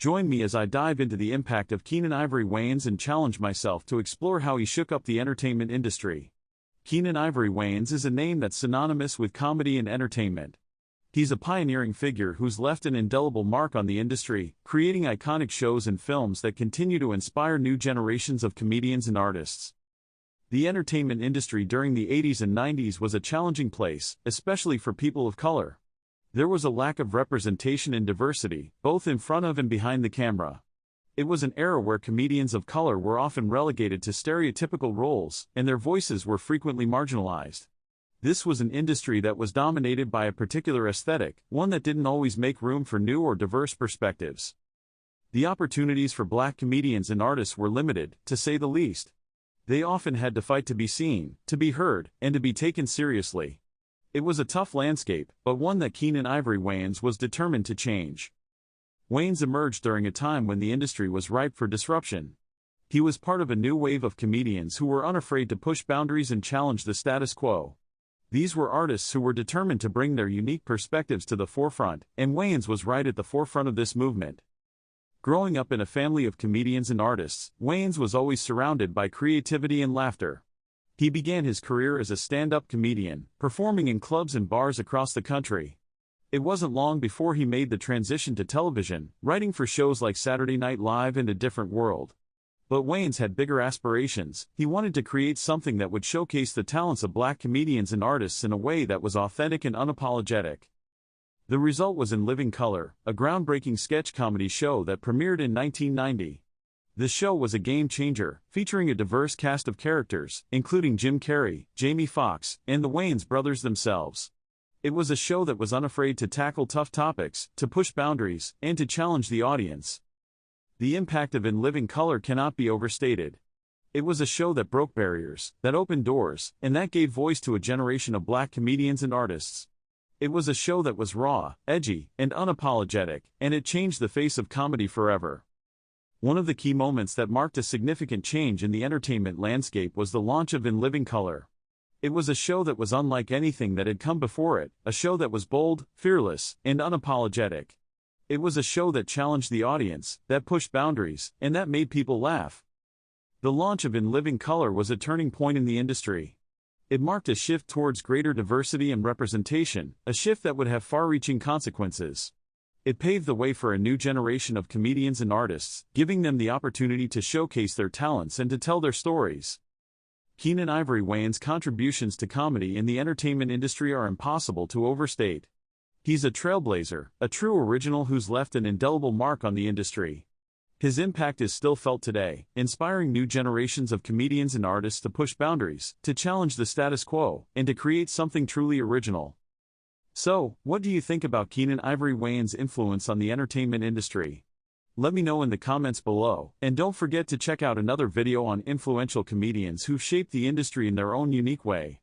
Join me as I dive into the impact of Keenan Ivory Wayans and challenge myself to explore how he shook up the entertainment industry. Keenan Ivory Wayans is a name that's synonymous with comedy and entertainment. He's a pioneering figure who's left an indelible mark on the industry, creating iconic shows and films that continue to inspire new generations of comedians and artists. The entertainment industry during the 80s and 90s was a challenging place, especially for people of color. There was a lack of representation and diversity, both in front of and behind the camera. It was an era where comedians of color were often relegated to stereotypical roles, and their voices were frequently marginalized. This was an industry that was dominated by a particular aesthetic, one that didn't always make room for new or diverse perspectives. The opportunities for black comedians and artists were limited, to say the least. They often had to fight to be seen, to be heard, and to be taken seriously. It was a tough landscape, but one that Keenan Ivory Wayans was determined to change. Wayans emerged during a time when the industry was ripe for disruption. He was part of a new wave of comedians who were unafraid to push boundaries and challenge the status quo. These were artists who were determined to bring their unique perspectives to the forefront, and Wayans was right at the forefront of this movement. Growing up in a family of comedians and artists, Wayans was always surrounded by creativity and laughter. He began his career as a stand-up comedian, performing in clubs and bars across the country. It wasn't long before he made the transition to television, writing for shows like Saturday Night Live and A Different World. But Wayans had bigger aspirations. He wanted to create something that would showcase the talents of black comedians and artists in a way that was authentic and unapologetic. The result was In Living Color, a groundbreaking sketch comedy show that premiered in 1990. The show was a game-changer, featuring a diverse cast of characters, including Jim Carrey, Jamie Foxx, and the Wayans brothers themselves. It was a show that was unafraid to tackle tough topics, to push boundaries, and to challenge the audience. The impact of In Living Color cannot be overstated. It was a show that broke barriers, that opened doors, and that gave voice to a generation of black comedians and artists. It was a show that was raw, edgy, and unapologetic, and it changed the face of comedy forever. One of the key moments that marked a significant change in the entertainment landscape was the launch of In Living Color. It was a show that was unlike anything that had come before it, a show that was bold, fearless, and unapologetic. It was a show that challenged the audience, that pushed boundaries, and that made people laugh. The launch of In Living Color was a turning point in the industry. It marked a shift towards greater diversity and representation, a shift that would have far-reaching consequences. It paved the way for a new generation of comedians and artists, giving them the opportunity to showcase their talents and to tell their stories. Keenan Ivory Wayans' contributions to comedy in the entertainment industry are impossible to overstate. He's a trailblazer, a true original who's left an indelible mark on the industry. His impact is still felt today, inspiring new generations of comedians and artists to push boundaries, to challenge the status quo, and to create something truly original. So, what do you think about Keenan Ivory Wayans' influence on the entertainment industry? Let me know in the comments below, and don't forget to check out another video on influential comedians who shaped the industry in their own unique way.